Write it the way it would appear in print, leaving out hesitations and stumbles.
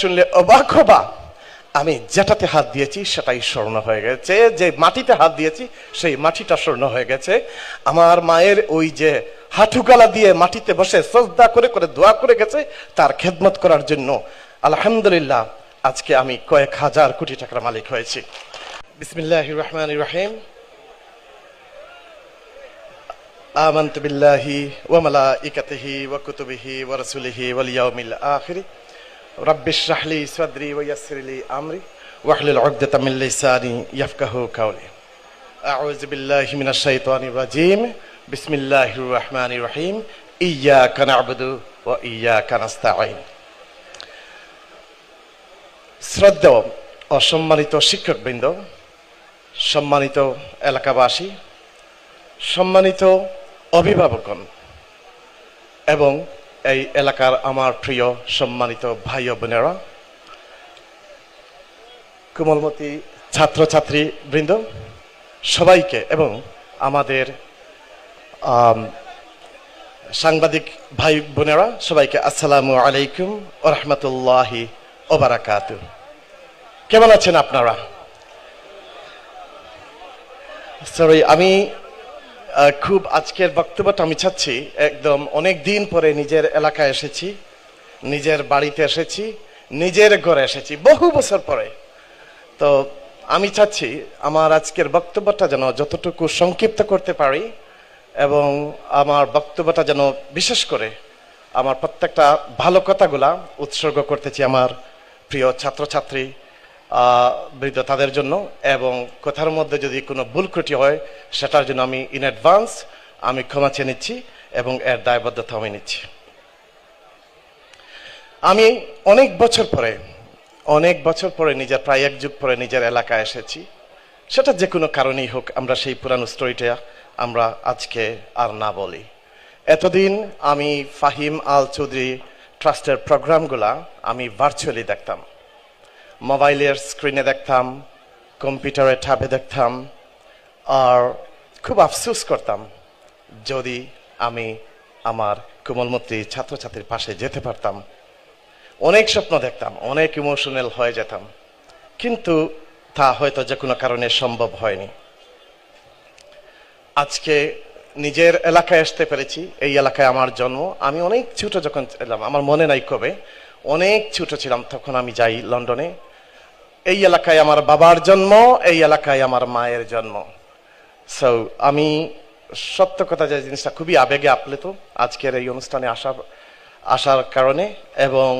শুনলে অবাক হবা, আমি যেটাতে হাত দিয়েছি সেটাই স্বর্ণ হয়ে গেছে, যে মাটিতে হাত দিয়েছি সেই মাটিটা স্বর্ণ হয়ে গেছে। আমার মায়ের ওই যে হাঁটুগালা দিয়ে মাটিতে বসে সজদা করে করে দোয়া করে গেছে তার খেদমত করার জন্য। আলহামদুলিল্লাহ, আজকে আমি কয়েক হাজার কোটি টাকার মালিক হয়েছি। বিসমিল্লাহির রহমানির রহিম। আমানতু বিল্লাহি ওয়া মালাইকাতিহি ওয়া কুতুবিহি ওয়া রাসূলিহি ওয়াল ইয়াউমিল আখির। রাব্বিশ রাহ লি সাদরি ওয়া ইয়াসসির লি আমরি ওয়াহলুল উকদাতাম মিন লিসানি ইয়াফকাহু কাওলি। আউযু বিল্লাহি মিনাশ শাইতানির রাজীম। বিসমিল্লাহির রহমানির রহিম। ইয়্যাকা না'বুদু ওয়া ইয়্যাকা নাস্তাঈন। শ্রদ্ধেয় ও সম্মানিত শিক্ষকবৃন্দ, সম্মানিত এলাকাবাসী, সম্মানিত অভিভাবকগণ এবং এই এলাকার আমার প্রিয় সম্মানিত ভাই ও বোনেরা, কোমলমতি ছাত্রছাত্রী বৃন্দ সবাইকে এবং আমাদের সাংবাদিক ভাই বোনেরা সবাইকে আসসালামু আলাইকুম ওয়া রাহমাতুল্লাহি ওয়া বারাকাতুহু। কেমন আছেন আপনারা? আমি খুব আজকের বক্তব্যটা আমি চাচ্ছি, একদম অনেক দিন পরে নিজের এলাকায় এসেছি, নিজের বাড়িতে এসেছি, নিজের ঘরে এসেছি বহু বছর পরে। তো আমি চাচ্ছি আমার আজকের বক্তব্যটা যেন যতটুকু সংক্ষিপ্ত করতে পারি এবং আমার বক্তব্যটা যেন বিশেষ করে আমার প্রত্যেকটা ভালো কথাগুলা উৎসর্গ করতেছি আমার প্রিয় ছাত্রছাত্রী বৃদ্ধ তাদের জন্য, এবং কথার মধ্যে যদি কোনো ভুল ত্রুটি হয় সেটার জন্য আমি ইন অ্যাডভান্স আমি ক্ষমা চেয়ে নিচ্ছি এবং এর দায়বদ্ধতা আমি নিচ্ছি। আমি অনেক বছর পরে নিজের প্রায় এক যুগ পরে নিজের এলাকায় এসেছি। সেটা যে কোনো কারণেই হোক, আমরা সেই পুরানো স্টোরিটা আমরা আজকে আর না বলি। এতদিন আমি ফাহিম আল চৌধুরী ট্রাস্টের প্রোগ্রামগুলা আমি ভার্চুয়ালি দেখতাম, মোবাইলের স্ক্রিনে দেখতাম, কম্পিউটারে ট্যাবে দেখতাম, আর খুব আফসোস করতাম যদি আমি আমার কোমলমতি ছাত্রছাত্রীর পাশে যেতে পারতাম। অনেক স্বপ্ন দেখতাম, অনেক ইমোশনাল হয়ে যেতাম, কিন্তু তা হয়তো যে কোনো কারণে সম্ভব হয়নি। আজকে নিজের এলাকায় আসতে পেরেছি। এই এলাকায় আমার জন্ম। আমি অনেক ছোট যখন ছিলাম, আমার মনে নাই কবে, অনেক ছোট ছিলাম তখন আমি যাই লন্ডনে। এই এলাকায় আমার বাবার জন্ম, এই এলাকায় আমার মায়ের জন্ম। সো আমি সত্য কথা যে জিনিসটা খুবই আবেগে আপ্লুত আজকের এই অনুষ্ঠানে আসার কারণে, এবং